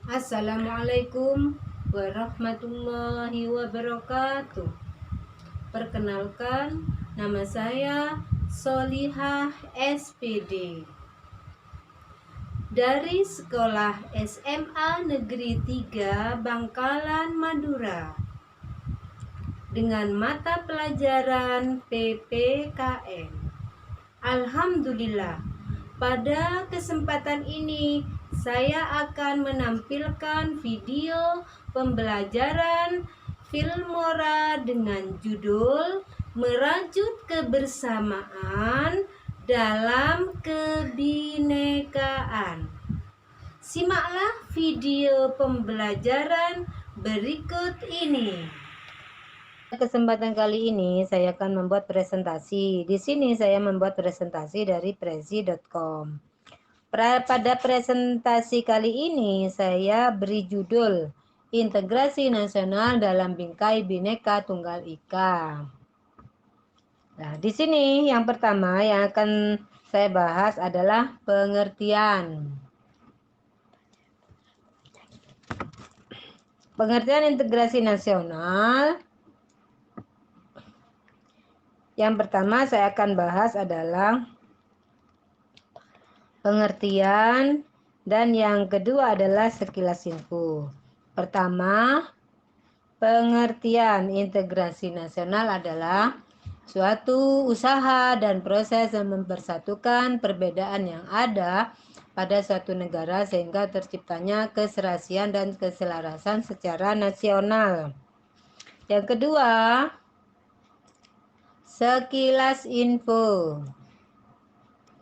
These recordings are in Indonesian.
Assalamualaikum warahmatullahi wabarakatuh. Perkenalkan, nama saya Solihah SPD dari Sekolah SMA Negeri 3 Bangkalan, Madura, dengan mata pelajaran PPKN. Alhamdulillah, pada kesempatan ini saya akan menampilkan video pembelajaran Filmora dengan judul Merajut Kebersamaan dalam Kebinekaan. Simaklah video pembelajaran berikut ini. Kesempatan kali ini saya akan membuat presentasi. Di sini saya membuat presentasi dari prezi.com. Pada presentasi kali ini saya beri judul Integrasi Nasional dalam Bingkai Bhinneka Tunggal Ika. Nah, di sini yang pertama yang akan saya bahas adalah pengertian. Pengertian integrasi nasional. Yang pertama saya akan bahas adalah pengertian, dan yang kedua adalah sekilas info. Pertama, pengertian integrasi nasional adalah suatu usaha dan proses yang mempersatukan perbedaan yang ada pada suatu negara sehingga terciptanya keserasian dan keselarasan secara nasional. Yang kedua, sekilas info.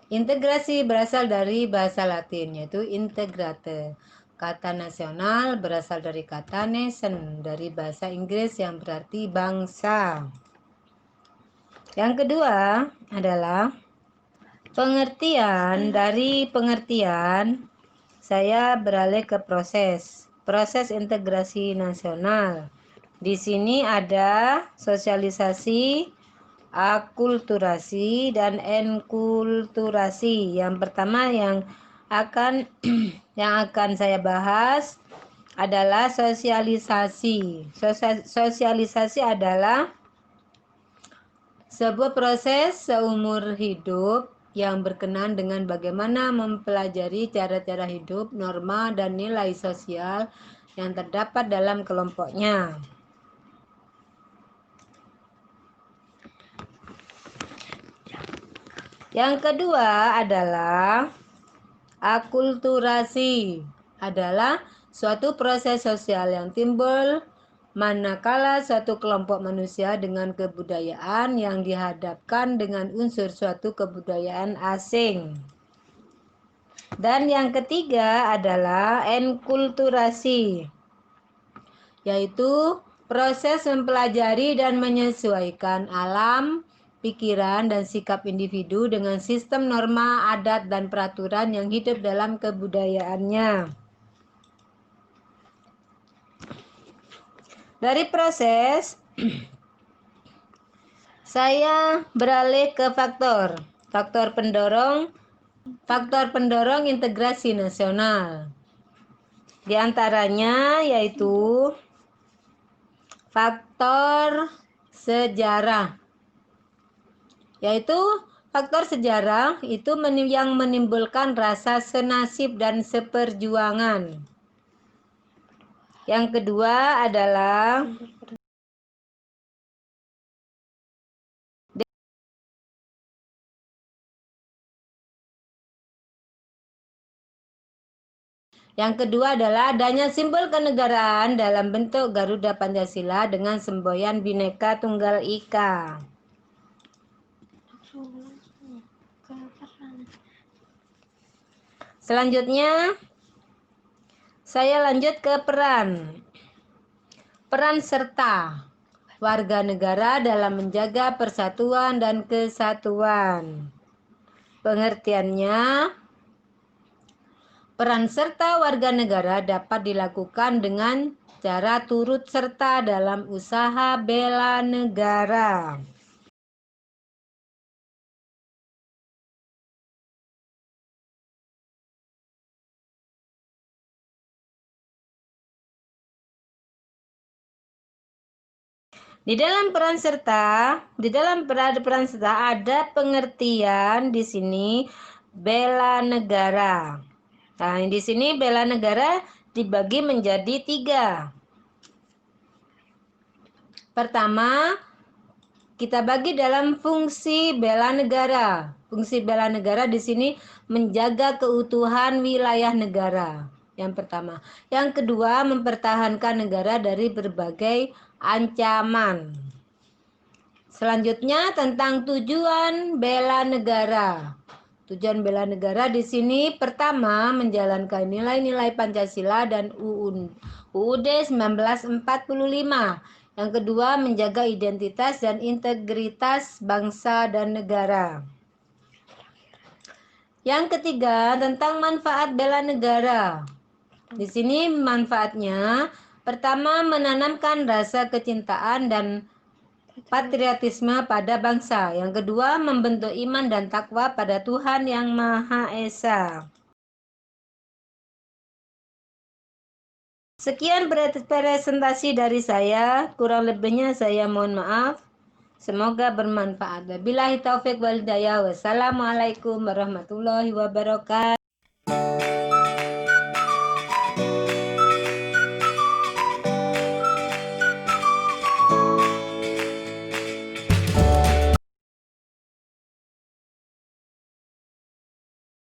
Integrasi berasal dari bahasa Latin, yaitu integrate. Kata nasional berasal dari kata nation, dari bahasa Inggris yang berarti bangsa. Yang kedua adalah pengertian. Dari pengertian, saya beralih ke proses integrasi nasional. Di sini ada sosialisasi, akulturasi, dan enkulturasi. Yang pertama yang akan saya bahas adalah sosialisasi. Sosialisasi adalah sebuah proses seumur hidup yang berkenaan dengan bagaimana mempelajari cara-cara hidup, norma, dan nilai sosial yang terdapat dalam kelompoknya. Yang kedua adalah akulturasi, adalah suatu proses sosial yang timbul manakala suatu kelompok manusia dengan kebudayaan yang dihadapkan dengan unsur suatu kebudayaan asing. Dan yang ketiga adalah enkulturasi, yaitu proses mempelajari dan menyesuaikan alam, pikiran, dan sikap individu dengan sistem norma, adat, dan peraturan yang hidup dalam kebudayaannya. Dari proses, saya beralih ke faktor pendorong integrasi nasional. Di antaranya yaitu faktor sejarah. Yaitu faktor sejarah itu yang menimbulkan rasa senasib dan seperjuangan. Yang kedua adalah adanya simbol kenegaraan dalam bentuk Garuda Pancasila dengan semboyan Bhinneka Tunggal Ika. Selanjutnya, saya lanjut ke peran serta warga negara dalam menjaga persatuan dan kesatuan. Pengertiannya, peran serta warga negara dapat dilakukan dengan cara turut serta dalam usaha bela negara. Di dalam peran serta ada pengertian di sini bela negara. Nah, di sini bela negara dibagi menjadi 3. Pertama, kita bagi dalam fungsi bela negara. Fungsi bela negara di sini menjaga keutuhan wilayah negara. Yang pertama. Yang kedua, mempertahankan negara dari berbagai ancaman. Selanjutnya tentang tujuan bela negara. Tujuan bela negara di sini pertama menjalankan nilai-nilai Pancasila dan UUD 1945. Yang kedua menjaga identitas dan integritas bangsa dan negara. Yang ketiga tentang manfaat bela negara. Di sini manfaatnya pertama menanamkan rasa kecintaan dan patriotisme pada bangsa. Yang kedua, membentuk iman dan takwa pada Tuhan Yang Maha Esa. Sekian presentasi dari saya, kurang lebihnya saya mohon maaf. Semoga bermanfaat. Wabillahi taufik wal hidayah. Wassalamualaikum warahmatullahi wabarakatuh.